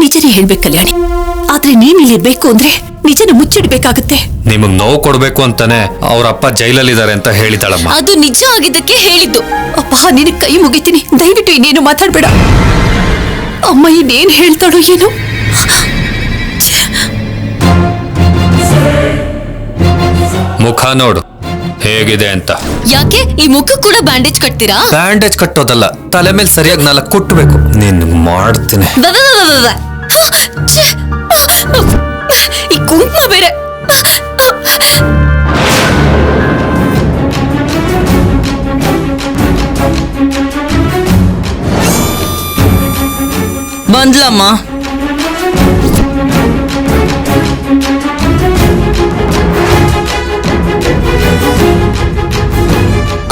ನಿಜನೇ ಹೇಳ್ಬೇಕು ಕಲ್ಯಾಣಿ. ಆದ್ರೆ ನೀನ್ ಇಲ್ಲಿರ್ಬೇಕು ಅಂದ್ರೆ ನಿಜನ ಮುಚ್ಚಿಡ್ಬೇಕಾಗತ್ತೆ. ನಿಮಗ್ ನೋವು ಕೊಡ್ಬೇಕು ಅಂತಾನೆ ಅವ್ರ ಅಪ್ಪ ಜೈಲಲ್ಲಿದ್ದಾರೆ ಅಂತ ಹೇಳಿದಾಳಮ್ಮ. ಅದು ನಿಜ ಆಗಿದ್ದಕ್ಕೆ ಹೇಳಿದ್ದು. ಅಪ್ಪ ನಿನ್ ಕೈ ಮುಗಿತೀನಿ, ದಯವಿಟ್ಟು ಇನ್ನೇನು ಮಾತಾಡ್ಬೇಡ. ಅಮ್ಮ ಇನ್ನೇನ್ ಹೇಳ್ತಾಳೋ ಏನು. ಮುಖ ನೋಡು ಹೇಗಿದೆ ಅಂತ. ಯಾಕೆ ಈ ಮುಖ ಕೂಡ ಬ್ಯಾಂಡೇಜ್ ಕಟ್ತೀರಾ? ಬ್ಯಾಂಡೇಜ್ ಕಟ್ಟೋದಲ್ಲ, ತಲೆ ಮೇಲೆ ಸರಿಯಾಗಿ 4 ಕೊಟ್ಟಬೇಕು. ನೀನ್ ಮಾಡ್ತೀನಿ. ಈ ಕುಂಕುಮ ಬೇರೆ. ಬಂದ್ಲಮ್ಮ.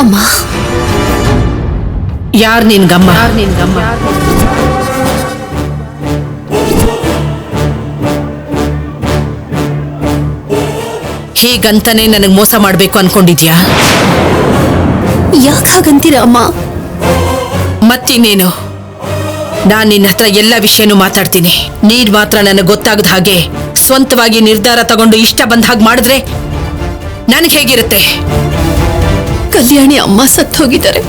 ಅಮ್ಮ, ಯಾರ್ ನಿನ್ಗಮ್ಮ? ಹೀಗಂತಾನೆ ನನಗ್ ಮೋಸ ಮಾಡ್ಬೇಕು ಅನ್ಕೊಂಡಿದ್ಯಾ? ಯಾಕೆ ಹಾಗಂತೀರ ಅಮ್ಮ? ಮತ್ತಿನ್ನೇನು, ನಾನ್ ನಿನ್ನ ಹತ್ರ ಎಲ್ಲ ವಿಷಯನೂ ಮಾತಾಡ್ತೀನಿ. ನೀನ್ ಮಾತ್ರ ನನಗೆ ಗೊತ್ತಾಗದ ಹಾಗೆ ಸ್ವಂತವಾಗಿ ನಿರ್ಧಾರ ತಗೊಂಡು ಇಷ್ಟ ಬಂದ ಹಾಗೆ ಮಾಡಿದ್ರೆ ನನಗೆ ಹೇಗಿರುತ್ತೆ? ಕಲ್ಯಾಣಿ ಅಮ್ಮ ಸತ್ತು ಹೋಗಿದ್ದಾರೆ,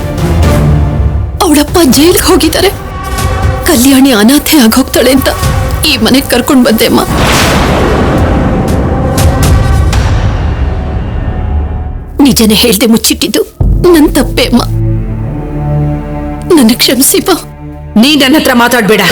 ಅವಳಪ್ಪ ಜೈಲ್ಗೆ ಹೋಗಿದ್ದಾರೆ. ಕಲ್ಯಾಣಿ ಅನಾಥೆ ಆಗೋಗ್ತಾಳೆ ಅಂತ ಈ ಮನೆಗೆ ಕರ್ಕೊಂಡ್ ಬಂದೆ ಅಮ್ಮ. ನಿಜನೇ ಹೇಳ್ದೆ ಮುಚ್ಚಿಟ್ಟಿದ್ದು ನನ್ ತಪ್ಪೆ ಅಮ್ಮ, ನನ್ನ ಕ್ಷಮಿಸಿಪ್ಪ. ನೀ ನನ್ನ ಹತ್ರ ಮಾತಾಡ್ಬೇಡ.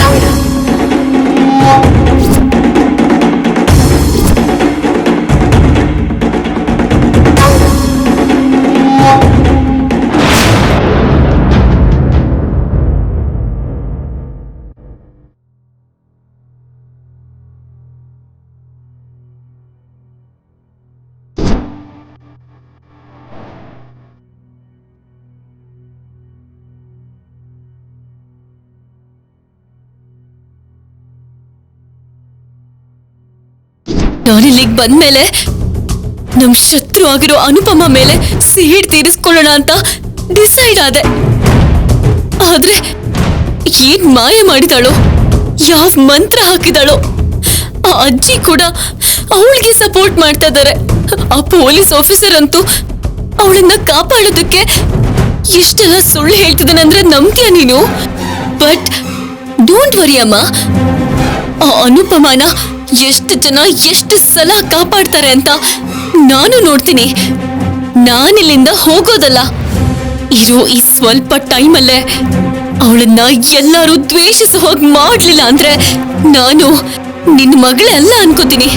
ನಾನಿಲ್ಲಿಗೆ ಬಂದ್ಮೇಲೆ ನಮ್ ಶತ್ರು ಆಗಿರೋ ಅನುಪಮ ಮೇಲೆ ಸಿಹಿಡ್ ತೀರಿಸ್ಕೊಳ್ಳೋಣ ಅಂತ ಡಿಸೈಡ್ ಆದೆ. ಆದ್ರೆ ಏನ್ ಮಾಯ ಮಾಡಿದಾಳೋ, ಯಾವ ಮಂತ್ರ ಹಾಕಿದಾಳೋ, ಆ ಅಜ್ಜಿ ಕೂಡ ಅವಳಿಗೆ ಸಪೋರ್ಟ್ ಮಾಡ್ತಾ ಇದ್ದಾರೆ. ಆ ಪೊಲೀಸ್ ಆಫೀಸರ್ ಅಂತೂ ಅವಳನ್ನ ಕಾಪಾಡೋದಕ್ಕೆ ಎಷ್ಟೆಲ್ಲ ಸುಳ್ಳು ಹೇಳ್ತಿದ್ದಾನಂದ್ರೆ ನಂಬ್ತೀಯ ನೀನು? ಬಟ್ ಡೋಂಟ್ ವರಿ ಅಮ್ಮ, ಆ ಅನುಪಮನ ಎಷ್ಟು ಜನ ಎಷ್ಟು ಸಲ ಕಾಪಾಡ್ತಾರೆ ಅಂತ ನಾನು ನೋಡ್ತೀನಿ. ನಾನಿಲ್ಲಿಂದ ಹೋಗೋದಲ್ಲ, ಇರೋ ಈ ಸ್ವಲ್ಪ ಟೈಮಲ್ಲೇ ಅವಳನ್ನ ಎಲ್ಲರೂ ದ್ವೇಷಿಸೋ ಹೋಗಿ ಮಾಡ್ಲಿಲ್ಲ ಅಂದ್ರೆ ನಾನು ನಿನ್ನ ಮಗಳೇ ಅಲ್ಲ ಅನ್ಕೋತೀನಿ.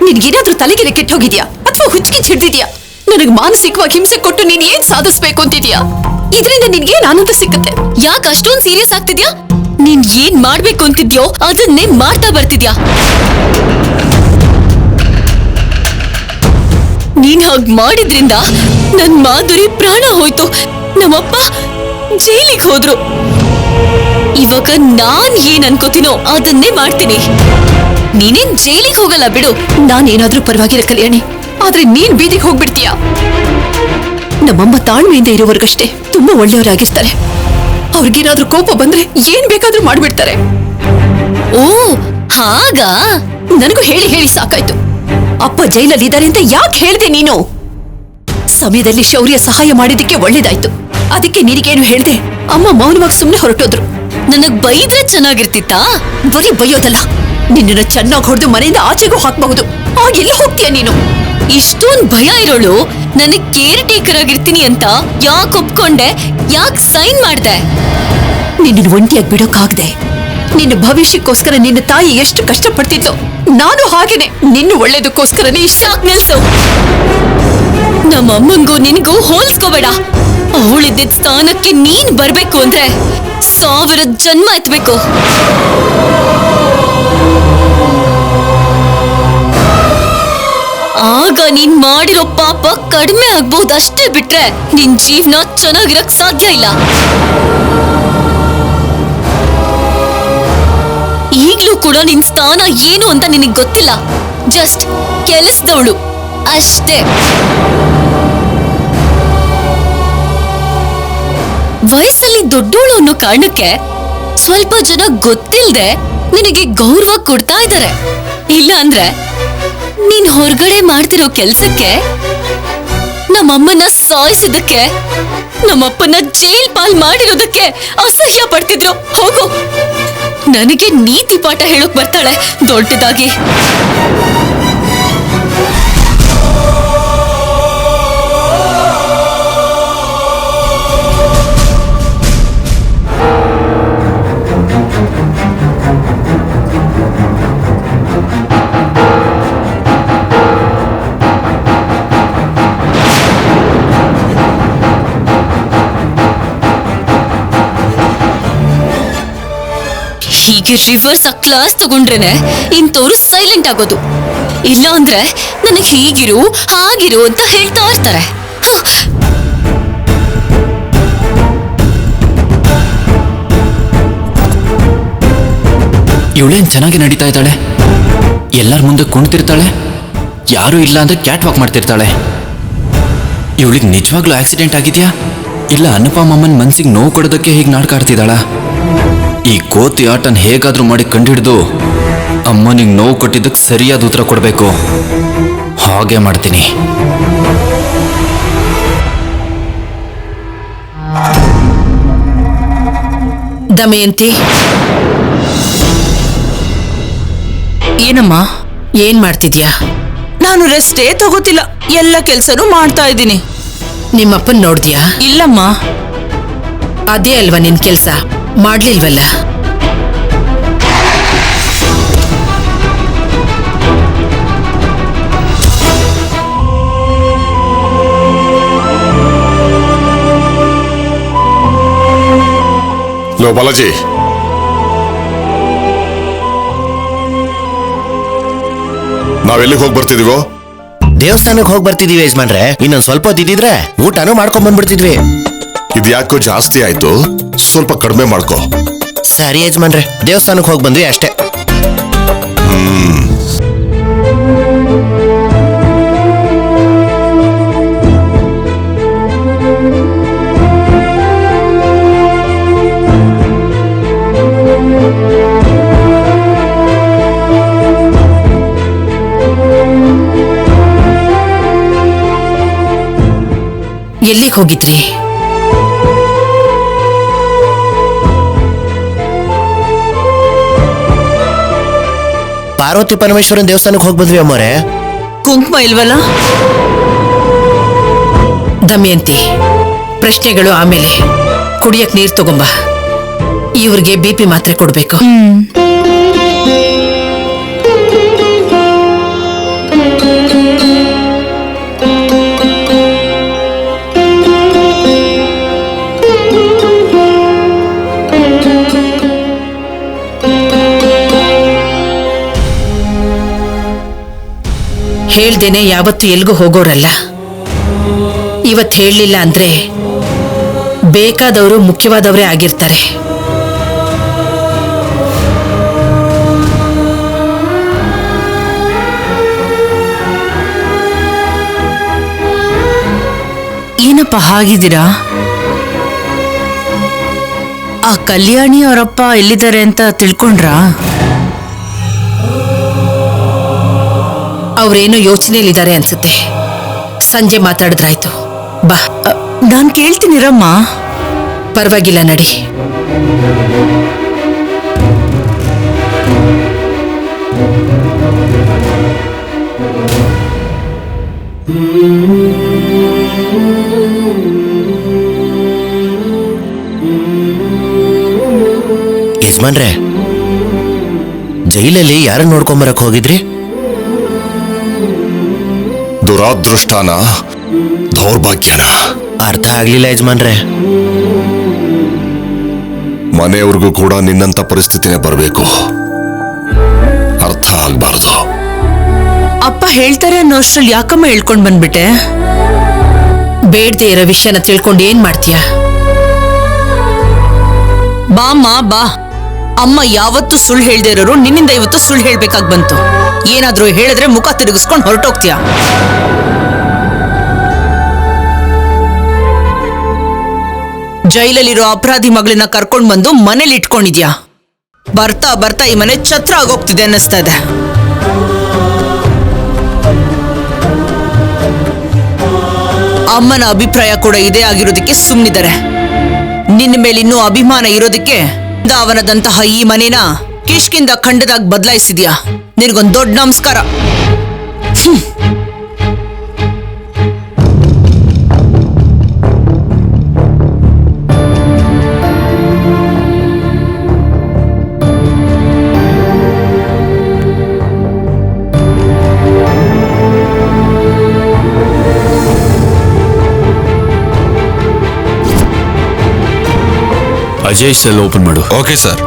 ನಿನ್ಗೇನಾದ್ರೂ ತಲೆಗೆರೆ ಕೆಟ್ಟೋಗಿದ್ಯಾ ಅಥವಾ ಹುಚ್ಚಿಗೆ ಹಿಡ್ದಿದ್ಯಾ? ನನಗ್ ಮಾನಸಿಕವಾಗಿ ಹಿಂಸೆ ಕೊಟ್ಟು ನೀನ್ ಏನ್ ಸಾಧಿಸ್ಬೇಕು ಅಂತಿದ್ಯಾ? ಇದರಿಂದ ನಿನ್ಗೇನ್ ಆನಂದ ಸಿಕ್ಕತ್ತೆ? ಯಾಕೆ ಅಷ್ಟೊಂದು ಸೀರಿಯಸ್ ಆಗ್ತಿದ್ಯಾ? ನೀನ್ ಏನ್ ಮಾಡ್ಬೇಕು ಅಂತಿದ್ಯೋ ಅದನ್ನೇ ಮಾಡ್ತಾ ಬರ್ತಿದ್ಯಾ. ನೀನ್ ಹಾಗ್ ಮಾಡಿದ್ರಿಂದ ನನ್ ಮಾಧುರಿ ಪ್ರಾಣ ಹೋಯ್ತು, ನಮ್ಮಪ್ಪ ಜೈಲಿಗೆ ಹೋದ್ರು. ಇವಾಗ ನಾನ್ ಏನ್ ಅನ್ಕೋತೀನೋ ಅದನ್ನೇ ಮಾಡ್ತೀನಿ. ನೀನೇನ್ ಜೈಲಿಗೆ ಹೋಗಲ್ಲ ಬಿಡು. ನಾನೇನಾದ್ರೂ ಪರವಾಗಿಲ್ಲ ಕಲ್ಯಾಣಿ, ಆದ್ರೆ ನೀನ್ ಬೀದಿಗೆ ಹೋಗ್ಬಿಡ್ತೀಯ. ನಮ್ಮಮ್ಮ ತಾಳ್ಮೆಯಿಂದ ಇರೋವರೆಗಷ್ಟೇ ತುಂಬಾ ಒಳ್ಳೆಯವರಾಗಿರ್ತಾರೆ. ಅವ್ರಿಗೇನಾದ್ರೂ ಕೋಪ ಬಂದ್ರೆ ಏನ್ ಬೇಕಾದ್ರೂ ಮಾಡ್ಬಿಡ್ತಾರೆ. ಓ ಹಾಗಾ? ನನಗೂ ಹೇಳಿ ಹೇಳಿ ಸಾಕಾಯ್ತು. ಅಪ್ಪ ಜೈಲಲ್ಲಿ ಇದ್ದಾರೆ ಅಂತ ಯಾಕೆ ಹೇಳ್ದೆ ನೀನು? ಸಮಯದಲ್ಲಿ ಶೌರ್ಯ ಸಹಾಯ ಮಾಡಿದಕ್ಕೆ ಒಳ್ಳೇದಾಯ್ತು. ಅದಕ್ಕೆ ನಿನಗೇನು ಹೇಳ್ದೆ ಅಮ್ಮ ಮೌನವಾಗಿ ಸುಮ್ನೆ ಹೊರಟೋದ್ರು. ನನಗ್ ಬೈದ್ರೆ ಚೆನ್ನಾಗಿರ್ತಿತ್ತಾ? ಬರೀ ಬೈಯೋದಲ್ಲ, ನಿನ್ನ ಚೆನ್ನಾಗಿ ಹೊಡೆದು ಮನೆಯಿಂದ ಆಚೆಗೂ ಹಾಕಬಹುದು. ಆಗ ಎಲ್ಲಿ ಹೋಗ್ತೀಯ ನೀನು? ಇಷ್ಟೊಂದು ಭಯ ಇರೋಳು ನನಗ್ ಕೇರ್ ಟೇಕರ್ ಆಗಿರ್ತೀನಿ ಅಂತ ಯಾಕೆ ಒಪ್ಕೊಂಡೆ? ಯಾಕೆ ಸೈನ್ ಮಾಡ್ದೆ? ನಿನ್ನ ಒಂಟಿಯಾಗಿ ಬಿಡೋಕಾಗ್ದೆ. ನಿನ್ನ ಭವಿಷ್ಯಕ್ಕೋಸ್ಕರ ನಿನ್ನ ತಾಯಿ ಎಷ್ಟು ಕಷ್ಟಪಡ್ತಿತ್ತು, ನಾನು ಹಾಗೇನೆ ನಿನ್ನ ಒಳ್ಳೇದಕ್ಕೋಸ್ಕರನೇ ಇಷ್ಟ. ನಿಲ್ಸು. ನಮ್ಮಮ್ಮಂಗೂ ನಿನಗೂ ಹೋಲ್ಸ್ಕೋಬೇಡ. ಅವಳಿದ್ದ ಸ್ಥಾನಕ್ಕೆ ನೀನ್ ಬರ್ಬೇಕು ಅಂದ್ರೆ 1000 ಜನ್ಮ ಎತ್ತಬೇಕು. ಆಗ ನೀನ್ ಮಾಡಿರೋ ಪಾಪ ಕಡಿಮೆ ಆಗ್ಬಹುದು ಅಷ್ಟೇ, ಬಿಟ್ರೆ ನಿನ್ ಜೀವನ ಚೆನ್ನಾಗಿರಕ್ ಸಾಧ್ಯ ಇಲ್ಲ. ಈಗ್ಲೂ ಕೂಡ ನಿನ್ ಸ್ಥಾನ ಏನು ಅಂತ ನಿನಗ್ ಗೊತ್ತಿಲ್ಲ. ಜಸ್ಟ್ ಕೆಲಸದವಳು ಅಷ್ಟೇ. ವಯಸ್ಸಲ್ಲಿ ದೊಡ್ಡೋಳು ಅನ್ನೋ ಕಾರಣಕ್ಕೆ ಸ್ವಲ್ಪ ಜನ ಗೊತ್ತಿಲ್ದೆ ನಿನಗೆ ಗೌರವ ಕೊಡ್ತಾ ಇದ್ದಾರೆ. ಇಲ್ಲ ಅಂದ್ರೆ ನೀನ್ ಹೊರಗಡೆ ಮಾಡ್ತಿರೋ ಕೆಲ್ಸಕ್ಕೆ, ನಮ್ಮಮ್ಮನ ಸಾಯಿಸಿದಕ್ಕೆ, ನಮ್ಮಪ್ಪನ ಜೈಲ್ ಪಾಲ್ ಮಾಡಿರೋದಕ್ಕೆ ಅಸಹ್ಯ ಪಡ್ತಿದ್ರು. ಹೋಗು, ನನಗೆ ನೀತಿ ಪಾಠ ಹೇಳೋಕ್ ಬರ್ತಾಳೆ ದೊಡ್ಡದಾಗಿ. ಹೀಗೆ ರಿವರ್ಸ್ ಆ ಕ್ಲಾಸ್ ತಗೊಂಡ್ರೇನೆ ಇಂಥವ್ರು ಸೈಲೆಂಟ್ ಆಗೋದು. ಇಲ್ಲ ಅಂದ್ರೆ ನನಗೆ ಹೀಗಿರು ಹಾಗಿರು ಅಂತ ಹೇಳ್ತಾ ಇರ್ತಾರೆ. ಇವಳೇನ್ ಚೆನ್ನಾಗಿ ನಡೀತಾ ಇದ್ದಾಳೆ, ಎಲ್ಲರ ಮುಂದೆ ಕುಣ್ತಿರ್ತಾಳೆ, ಯಾರೂ ಇಲ್ಲ ಅಂದ್ರೆ ಕ್ಯಾಟ್ ವಾಕ್ ಮಾಡ್ತಿರ್ತಾಳೆ. ಇವಳಿಗೆ ನಿಜವಾಗ್ಲೂ ಆಕ್ಸಿಡೆಂಟ್ ಆಗಿದ್ಯಾ ಇಲ್ಲ ಅನುಪಮಮ್ಮನ್ ಮನ್ಸಿಗೆ ನೋವು ಕೊಡೋದಕ್ಕೆ ಹೀಗೆ ನಾಟಕ ಆಡ್ತಿದ್ದಾಳ? ಈ ಕೋತಿ ಆಟನ್ ಹೇಗಾದ್ರೂ ಮಾಡಿ ಕಂಡಿಡ್ದು ಅಮ್ಮನಿಗೆ ನೋವು ಕೊಟ್ಟಿದ್ದಕ್ಕೆ ಸರಿಯಾದ ಉತ್ತರ ಕೊಡಬೇಕು. ಹಾಗೆ ಮಾಡ್ತೀನಿ. ದಮಯಂತಿ, ಏನಮ್ಮ? ಏನ್ ಮಾಡ್ತಿದ್ಯಾ? ನಾನು ರೆಸ್ಟೇ ತಗೋತಿಲ್ಲ, ಎಲ್ಲ ಕೆಲ್ಸನೂ ಮಾಡ್ತಾ ಇದ್ದೀನಿ. ನಿಮ್ಮಪ್ಪನ್ ನೋಡ್ದ್ಯಾ? ಇಲ್ಲಮ್ಮ. ಅದೇ ಅಲ್ವಾ ನಿನ್ ಕೆಲ್ಸ, ಮಾಡ್ಲಿಲ್ವಲ್ಲ? ಲೋ ಬಾಲಾಜಿ, ನಾವೆಲ್ಲಿಗೆ ಹೋಗಿ ಬರ್ತಿದೀವೋ? ದೇವಸ್ಥಾನಕ್ಕೆ ಹೋಗಿ ಬರ್ತಿದೀವಿ ಯಜಮಾನ್ರೆ. ಇನ್ನೊಂದ್ ಸ್ವಲ್ಪ ಹೊತ್ತಿದ್ರೆ ಊಟನೂ ಮಾಡ್ಕೊಂಡ್ ಬಂದ್ಬಿಡ್ತಿದ್ವಿ. ಇದು ಯಾಕೋ ಜಾಸ್ತಿ ಆಯ್ತು, ಸ್ವಲ್ಪ ಕಡಿಮೆ ಮಾಡ್ಕೋ. ಸರಿ ಯಜಮಾನ್ರೆ, ದೇವಸ್ಥಾನಕ್ಕೆ ಹೋಗಿ ಬಂದ್ವಿ ಅಷ್ಟೇ. ಎಲ್ಲಿಗೆ ಹೋಗಿದ್ರಿ? ಪಾರ್ವತಿ ಪರಮೇಶ್ವರನ್ ದೇವಸ್ಥಾನಕ್ಕೆ ಹೋಗಿ ಬಂದ್ವಿ ಅಮ್ಮೋರೆ. ಕುಂಕುಮ ಇಲ್ವಲ್ಲ? ದಮಯಂತಿ, ಪ್ರಶ್ನೆಗಳು ಆಮೇಲೆ. ಕುಡಿಯಕ್ ನೀರ್ ತಗೊಂಬ. ಇವ್ರಿಗೆ BP ಮಾತ್ರೆ ಕೊಡ್ಬೇಕು. ಹೇಳ್ದೇನೆ ಯಾವತ್ತು ಎಲ್ಗೂ ಹೋಗೋರಲ್ಲ. ಇವತ್ತು ಹೇಳಲಿಲ್ಲ ಅಂದ್ರೆ ಬೇಕಾದವರು ಮುಖ್ಯವಾದವರೇ ಆಗಿರ್ತಾರೆ. ಏನಪ್ಪ ಹಾಗಿದ್ದೀರಾ? ಆ ಕಲ್ಯಾಣಿ ಅವರಪ್ಪ ಎಲ್ಲಿದ್ದಾರೆ ಅಂತ ತಿಳ್ಕೊಂಡ್ರಾ? ಅವ್ರೇನೋ ಯೋಚನೆಯಲ್ಲಿದ್ದಾರೆ ಅನ್ಸುತ್ತೆ. ಸಂಜೆ ಮಾತಾಡಿದ್ರಾಯ್ತು. ಬಾ. ನಾನ್ ಕೇಳ್ತೀನಿರಮ್ಮ. ಪರವಾಗಿಲ್ಲ, ನಡಿ. ಯಜಮಾನ್ರೆ, ಜೈಲಲ್ಲಿ ಯಾರನ್ನ ನೋಡ್ಕೊಂಬರಕ್ ಹೋಗಿದ್ರಿ? ದುರಾದೃಷ್ಟನ, ದೌರ್ಭಾಗ್ಯನ? ಅರ್ಥ ಆಗ್ಲಿಲ್ಲ ಯಜಮಾನ್ರೆ. ಮನೆಯವ್ರಿಗೂ ಕೂಡ ನಿನ್ನಂತ ಪರಿಸ್ಥಿತಿನೇ ಬರಬೇಕು, ಅರ್ಥ ಆಗ್ಬಾರ್ದು. ಅಪ್ಪ ಹೇಳ್ತಾರೆ ಅನ್ನೋಷ್ಟ್ರಲ್ಲಿ ಯಾಕಮ್ಮ ಹೇಳ್ಕೊಂಡ್ ಬಂದ್ಬಿಟ್ಟೆ? ಬೇಡ್ದೆ ಇರೋ ವಿಷಯನ ತಿಳ್ಕೊಂಡು ಏನ್ ಮಾಡ್ತೀಯ? ಬಾಮ್ಮ ಬಾ. ಅಮ್ಮ ಯಾವತ್ತೂ ಸುಳ್ಳು ಹೇಳ್ದೇ ಇರೋರು ನಿನ್ನಿಂದ ಇವತ್ತು ಸುಳ್ಳು ಹೇಳ್ಬೇಕಾಗ್ ಬಂತು. ಏನಾದ್ರೂ ಹೇಳಿದ್ರೆ ಮುಖ ತಿರುಗಿಸ್ಕೊಂಡು ಹೊರಟೋಗ್ತೀಯ. ಜೈಲಲ್ಲಿರೋ ಅಪರಾಧಿ ಮಗಳನ್ನ ಕರ್ಕೊಂಡ್ ಬಂದು ಮನೇಲಿ ಇಟ್ಕೊಂಡಿದ್ಯಾ. ಬರ್ತಾ ಬರ್ತಾ ಈ ಮನೆ ಛತ್ರ ಆಗೋಗ್ತಿದೆ ಅನ್ನಿಸ್ತಾ ಇದೆ. ಅಮ್ಮನ ಅಭಿಪ್ರಾಯ ಕೂಡ ಇದೇ ಆಗಿರೋದಕ್ಕೆ ಸುಮ್ಮನಿದ್ದಾರೆ. ನಿನ್ನ ಮೇಲೆ ಇನ್ನೂ ಅಭಿಮಾನ ಇರೋದಕ್ಕೆ ಅವನದಂತಹ ಈ ಮನೇನ ಕಿಷ್ಕಿಂದ ಖಂಡದಾಗ ಬದಲಾಯಿಸಿದ್ಯಾ. ನಿನಗೊಂದು ದೊಡ್ಡ ನಮಸ್ಕಾರ. ಅಜಯ್ ಸೆಲ್ ಓಪನ್ ಮಾಡು. Okay sir.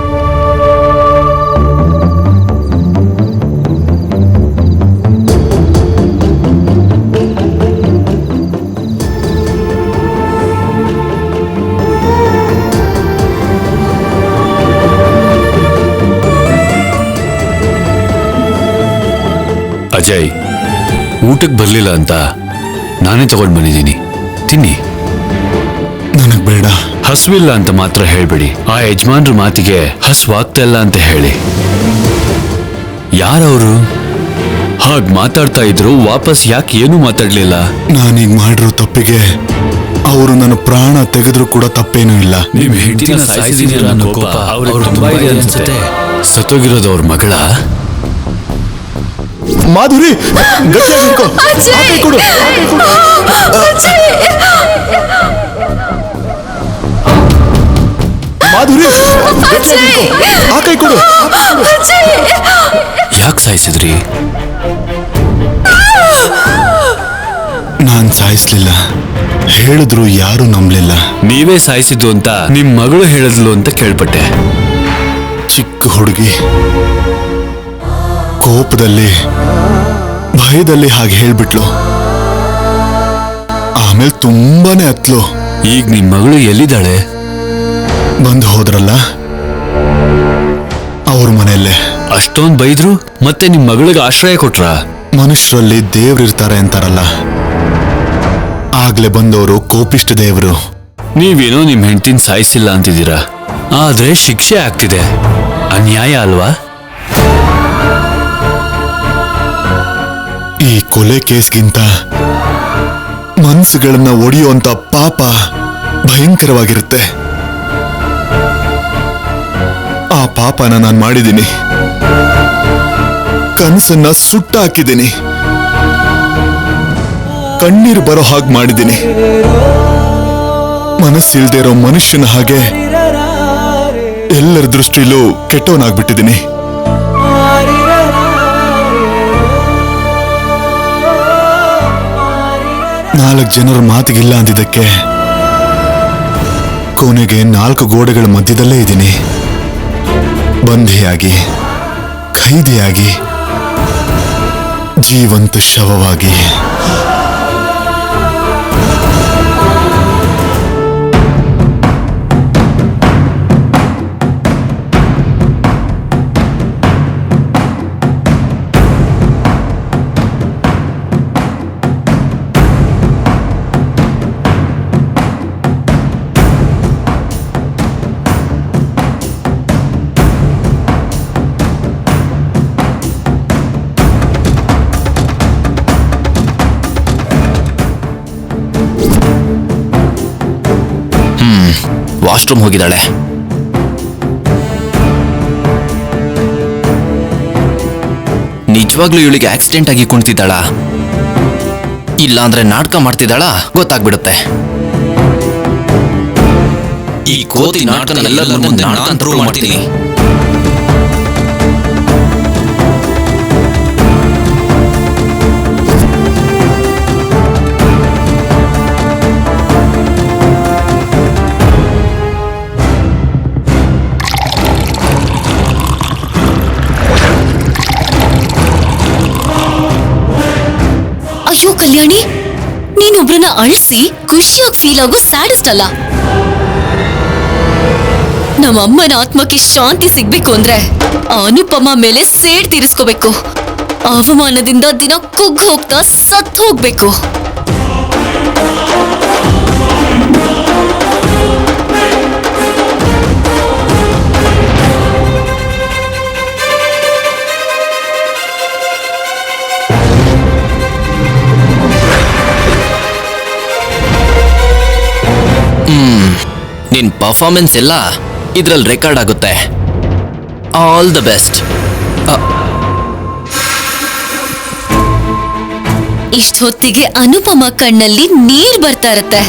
ಅಜಯ್, ಊಟಕ್ಕೆ ಬರ್ಲಿಲ್ಲ ಅಂತ ನಾನೇ ತಗೊಂಡ್ ಬಂದಿದ್ದೀನಿ, ತಿನ್ನಿ. ನನಗ್ ಬೇಡ. ಹಸುವಿಲ್ಲ ಅಂತ ಮಾತ್ರ ಹೇಳ್ಬೇಡಿ. ಆ ಯಜಮಾನ್ರ ಮಾತಿಗೆ ಹಸುವಾಗ್ತಾ ಇಲ್ಲ ಅಂತ ಹೇಳಿ. ಯಾರವರು ಹಾಗ್ ಮಾತಾಡ್ತಾ ಇದ್ರು? ವಾಪಸ್ ಯಾಕೆ ಏನು ಮಾತಾಡ್ಲಿಲ್ಲ? ನಾನೀಗ ಮಾಡಿರೋ ತಪ್ಪಿಗೆ ಅವರು ನನ್ನ ಪ್ರಾಣ ತೆಗೆದ್ರು ಕೂಡ ತಪ್ಪೇನೂ ಇಲ್ಲ. ನಿಮ್ ಹೆಂಡತಿನ ಸಾಯಿಸಿದೀರ ಅನ್ನೋ ಕೋಪ ಅವ್ರಿಗೆ ತುಂಬಾ ಇದೆ ಅನ್ಸುತ್ತೆ. ಸತ್ತೋಗಿರೋದು ಅವ್ರ ಮಗಳ? ಮಾಧುರಿ, ಗಟ್ಟಿಯಾಗಿ ಹಿಡ್ಕೊ. ಆ ಕೈ ಕೊಡು. ಮಾಧುರಿ, ಗಟ್ಟಿಯಾಗಿ ಹಿಡ್ಕೊ. ಆ ಕೈ ಕೊಡು. ಯಾಕೆ ಸಾಯಿಸಿದ್ರಿ? ನಾನ್ ಸಾಯಿಸ್ಲಿಲ್ಲ. ಹೇಳಿದ್ರು ಯಾರು ನಂಬಲಿಲ್ಲ. ನೀವೇ ಸಾಯಿಸಿದ್ದು ಅಂತ ನಿಮ್ ಮಗಳು ಹೇಳಿದ್ಲು ಅಂತ ಕೇಳ್ಪಟ್ಟೆ. ಚಿಕ್ಕ ಹುಡುಗಿ ಕೋಪದಲ್ಲಿ ಭಯದಲ್ಲಿ ಹಾಗೆ ಹೇಳ್ಬಿಟ್ಲು. ಆಮೇಲೆ ತುಂಬಾನೇ ಹತ್ಲು. ಈಗ ನಿಮ್ ಮಗಳು ಎಲ್ಲಿದ್ದಾಳೆ? ಬಂದು ಹೋದ್ರಲ್ಲ ಅವ್ರ ಮನೆಯಲ್ಲೇ. ಅಷ್ಟೊಂದ್ ಬೈದ್ರು ಮತ್ತೆ ನಿಮ್ ಮಗಳಿಗೆ ಆಶ್ರಯ ಕೊಟ್ರ? ಮನುಷ್ಯರಲ್ಲಿ ದೇವ್ರಿರ್ತಾರೆ ಅಂತಾರಲ್ಲ, ಆಗ್ಲೇ ಬಂದವರು ಕೋಪಿಷ್ಟ ದೇವರು. ನೀವೇನೋ ನಿಮ್ ಹೆಂಡತಿನ ಸಾಯಿಸಿಲ್ಲ ಅಂತಿದ್ದೀರಾ, ಆದ್ರೆ ಶಿಕ್ಷೆ ಆಗ್ತಿದೆ. ಅನ್ಯಾಯ ಅಲ್ವಾ? ಈ ಕೊಲೆ ಕೇಸ್ಗಿಂತ ಮನ್ಸುಗಳನ್ನ ಒಡೆಯುವಂತ ಪಾಪ ಭಯಂಕರವಾಗಿರುತ್ತೆ. ಆ ಪಾಪನ ನಾನು ಮಾಡಿದ್ದೀನಿ. ಕನಸನ್ನ ಸುಟ್ಟಾಕಿದ್ದೀನಿ. ಕಣ್ಣೀರು ಬರೋ ಹಾಗೆ ಮಾಡಿದ್ದೀನಿ. ಮನಸ್ಸಿಲ್ದೇ ಇರೋ ಮನುಷ್ಯನ ಹಾಗೆ ಎಲ್ಲರ ದೃಷ್ಟಿಲೂ ಕೆಟ್ಟವನಾಗ್ಬಿಟ್ಟಿದ್ದೀನಿ. ನಾಲ್ಕು ಜನರ ಮಾತಿಗಿಲ್ಲ ಅಂದಿದ್ದಕ್ಕೆ ಕೊನೆಗೆ 4 ಗೋಡೆಗಳ ಮಧ್ಯದಲ್ಲೇ ಇದ್ದೀನಿ. ಬಂಧಿಯಾಗಿ, ಖೈದಿಯಾಗಿ, ಜೀವಂತ ಶವವಾಗಿ. ವಾಶ್ರೂಮ್ ಹೋಗಿದ್ದಾಳೆ. ನಿಜವಾಗ್ಲೂ ಇವಳಿಗೆ ಆಕ್ಸಿಡೆಂಟ್ ಆಗಿ ಕುಣ್ತಿದ್ದಾಳ, ಇಲ್ಲ ಅಂದ್ರೆ ನಾಟಕ ಮಾಡ್ತಿದ್ದಾಳ ಗೊತ್ತಾಗ್ಬಿಡುತ್ತೆ. ಈ ಕೋತಿ ನಾಟಕ ಎಲ್ಲರ ಮುಂದೆ ನಾಟಕ ಪ್ರೂವ್ ಮಾಡ್ತೀನಿ. ಅಯ್ಯೋ ಕಲ್ಯಾಣಿ, ನೀನೊಬ್ರನ್ನ ಅಳಿಸಿ ಖುಷಿಯಾಗಿ ಫೀಲ್ ಆಗೋ ಸ್ಯಾಡಿಸ್ಟ್ ಅಲ್ಲ. ನಮ್ಮಮ್ಮನ ಆತ್ಮಕ್ಕೆ ಶಾಂತಿ ಸಿಗ್ಬೇಕು ಅಂದ್ರೆ ಅನುಪಮ ಮೇಲೆ ಸೇಡ್ ತೀರಿಸ್ಕೋಬೇಕು. ಅವಮಾನದಿಂದ ದಿನ ಕುಗ್ಗ್ ಹೋಗ್ತಾ ಸತ್ ಹೋಗ್ಬೇಕು. ನಿನ್ ಪರ್ಫಾರ್ಮೆನ್ಸ್ ಎಲ್ಲ ಇದ್ರಲ್ಲಿ ರೆಕಾರ್ಡ್ ಆಗುತ್ತೆ. All the best. ಇಷ್ಟೊತ್ತಿಗೆ ಅನುಪಮ ಕಣ್ಣಲ್ಲಿ ನೀರ್ ಬರ್ತಾ ಇರತ್ತೆ.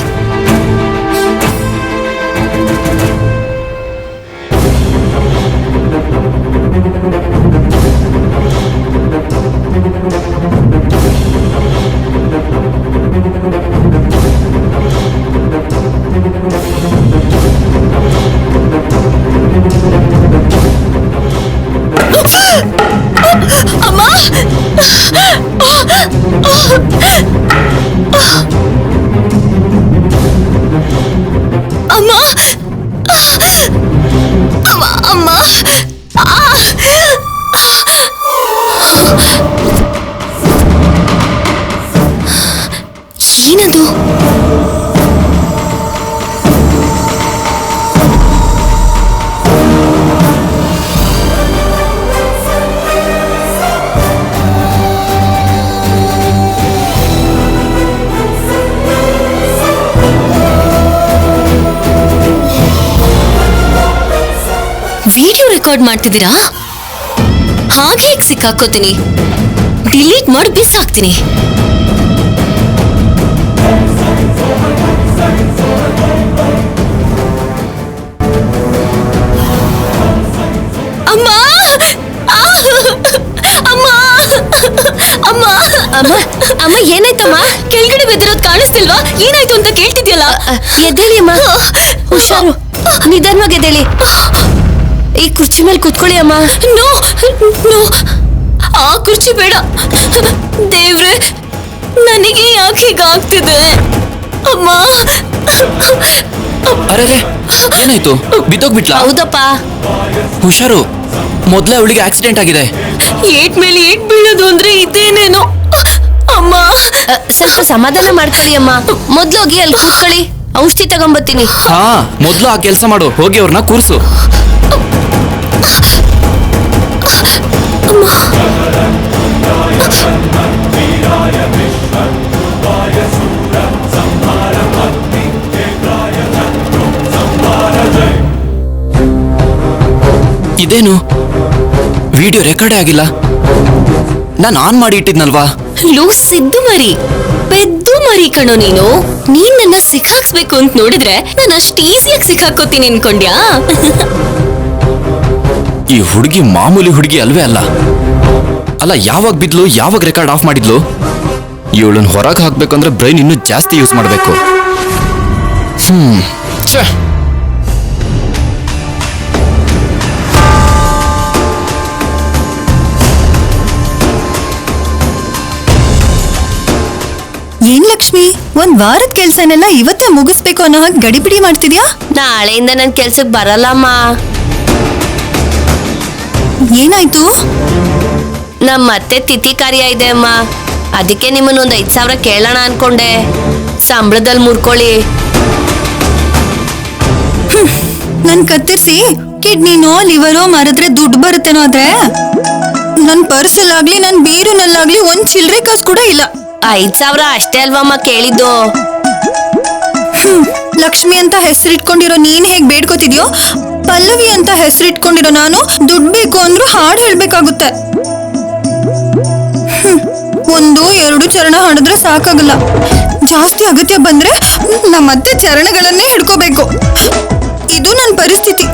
ಅಮ್ಮ, ಅಮ್ಮ, ಅಮ್ಮ, ಅಮ್ಮ, ಏನದು? ವಿಡಿಯೋ ರೆಕಾರ್ಡ್ ಮಾಡ್ತಿದ್ದೀರಾ? ಹಾಗೆ ಸಿಕ್ಕಾಕೋತೀನಿ. ಡಿಲೀಟ್ ಮಾಡಿ ಬಿಸಾಕ್ತೀನಿ. ಅಮ್ಮ, ಅಮ್ಮ, ಅಮ್ಮ, ಅಮ್ಮ, ಅಮ್ಮ, ಏನಾಯ್ತಮ್ಮ? ಕೆಳಗಡೆ ಬಿದ್ದಿರೋದು ಕಾಣಿಸ್ತಿಲ್ವಾ? ಏನಾಯ್ತು ಅಂತ ಕೇಳ್ತಿದ್ಯಲ್ಲ. ಎದ್ದೇಳಿ ಅಮ್ಮ, ಹುಷಾರು, ನಿಧಾನವಾಗಿ ಎದ್ದೇಳಿ. ಈ ಕುರ್ಚಿ ಮೇಲೆ ಕೂತ್ಕೊಳ್ಳಿ ಅಮ್ಮ. ನೋ ನೋ, ಆ ಕುರ್ಚಿ ಬೇಡ. ದೇವ್ರೆ, ನನಗೆ ಯಾಕೆ ಹೀಗಾಗ್ತಿದೆ? ಅಮ್ಮ. ಅರೆ, ಏನಾಯ್ತು? ಬಿದ್ದೋಗ್ಬಿಟ್ಲಾ? ಹೌದಪ್ಪ. ಹುಷಾರು, ಮೊದ್ಲೇ ಅವಳಿಗೆ ಆಕ್ಸಿಡೆಂಟ್ ಆಗಿದೆ. ಏಟ್ ಮೇಲೆ ಏಟ್ ಬೀಳೋದು ಅಂದ್ರೆ ಇದೇನೇನೋ. ಅಮ್ಮ, ಸ್ವಲ್ಪ ಸಮಾಧಾನ ಮಾಡ್ಕೊಳ್ಳಿ ಅಮ್ಮ. ಮೊದ್ಲೋಗಿ ಅಲ್ಲಿ ಕೂತ್ಕೊಳ್ಳಿ, ಔಷಧಿ ತಗೊಂಬತ್ತೀನಿ. ಹಾ, ಮೊದ್ಲು ಆ ಕೆಲಸ ಮಾಡು. ಹೋಗಿ ಅವ್ರನ್ನ ಕೂರ್ಸು. ಇದೇನು ವಿಡಿಯೋ ರೆಕಾರ್ಡೇ ಆಗಿಲ್ಲ? ನಾನು ಆನ್ ಮಾಡಿ ಇಟ್ಟಿದ್ನಲ್ವಾ? ಲೂಸ್ ಸಿದ್ದು ಮರಿ, ಪೆದ್ದು ಮರಿ ಕಣೋ ನೀನು. ನೀನ್ ನನ್ನ ಸಿಕ್ಕಾಕ್ಸ್ಬೇಕು ಅಂತ ನೋಡಿದ್ರೆ ನಾನು ಅಷ್ಟು ಈಸಿಯಾಗಿ ಸಿಕ್ಕಾಕೋತೀನಿ ಅನ್ಕೊಂಡ್ಯಾ? ಈ ಹುಡುಗಿ ಮಾಮೂಲಿ ಹುಡುಗಿ ಅಲ್ವೇ ಅಲ್ಲ. ಅಲ್ಲ, ಯಾವಾಗ ಬಿದ್ಲು, ಯಾವಾಗ ರೆಕಾರ್ಡ್ ಆಫ್ ಮಾಡಿದ್ಲು? ಇವಳನ್ನ ಹೊರಗೆ ಹಾಕ್ಬೇಕಂದ್ರೆ ಬ್ರೈನ್ ಇನ್ನೂ ಜಾಸ್ತಿ ಯೂಸ್ ಮಾಡಬೇಕು. ಛೇ, ಏನ್ ಲಕ್ಷ್ಮಿ, ಒಂದ್ ವಾರದ ಕೆಲ್ಸನೆಲ್ಲ ಇವತ್ತೇ ಮುಗಿಸ್ಬೇಕು ಅನ್ನೋ ಹಾಗೆ ಗಡಿಬಿಡಿ ಮಾಡ್ತಿದ್ಯಾ? ನಾಳೆಯಿಂದ ನನ್ ಕೆಲ್ಸಕ್ ಬರಲ್ಲಮ್ಮ. ಏನಾಯ್ತು? ನಮ್ಮ ಮತ್ತೆ ತಿಥಿ ಕಾರ್ಯ ಇದೆ ಅಮ್ಮ. ಅದಕ್ಕೆ ನಿಮ್ಮನ್ನೊಂದು 5,000 ಕೇಳೋಣ ಅನ್ಕೊಂಡೆ. ಸಂಬಳದಲ್ಲಿ ಮುರ್ಕೊಳ್ಳಿ. ನನ್ ಕತ್ತರಿಸಿ ಕಿಡ್ನಿನೋ ಲಿವರೋ ಮಾರಿದ್ರೆ ದುಡ್ಡು ಬರುತ್ತೇನೋ. ಆದ್ರೆ ನನ್ ಪರ್ಸಲ್ಲಾಗ್ಲಿ ನನ್ ಬೀರುನಲ್ಲಾಗ್ಲಿ ಒಂದ್ ಚಿಲ್ಲರೆ ಕಾಸು ಕೂಡ ಇಲ್ಲ. 5,000 ಅಷ್ಟೇ ಅಲ್ವಮ್ಮ ಕೇಳಿದ್ದು. ಲಕ್ಷ್ಮಿ ಅಂತ ಹೆಸರಿಟ್ಕೊಂಡಿರೋ ನೀನ್ ಹೇಗ್ ಬೇಡ್ಕೋತಿದ್ಯೋ, ಪಲ್ಲವಿ ಅಂತ ಹೆಸರಿಟ್ಕೊಂಡಿರೋ ನಾನು ದುಡ್ಡು ಬೇಕು ಅಂದ್ರೂ ಹಾಡು ಹೇಳ್ಬೇಕಾಗುತ್ತೆ. 1-2 ಚರಣ ಹಾಡಿದ್ರೆ ಸಾಕಾಗಲ್ಲ. ಜಾಸ್ತಿ ಅಗತ್ಯ ಬಂದ್ರೆ ನಮ್ಮತ್ತೆ ಚರಣಗಳನ್ನೇ ಹಿಡ್ಕೋಬೇಕು. ಇದು ನನ್ನ ಪರಿಸ್ಥಿತಿ.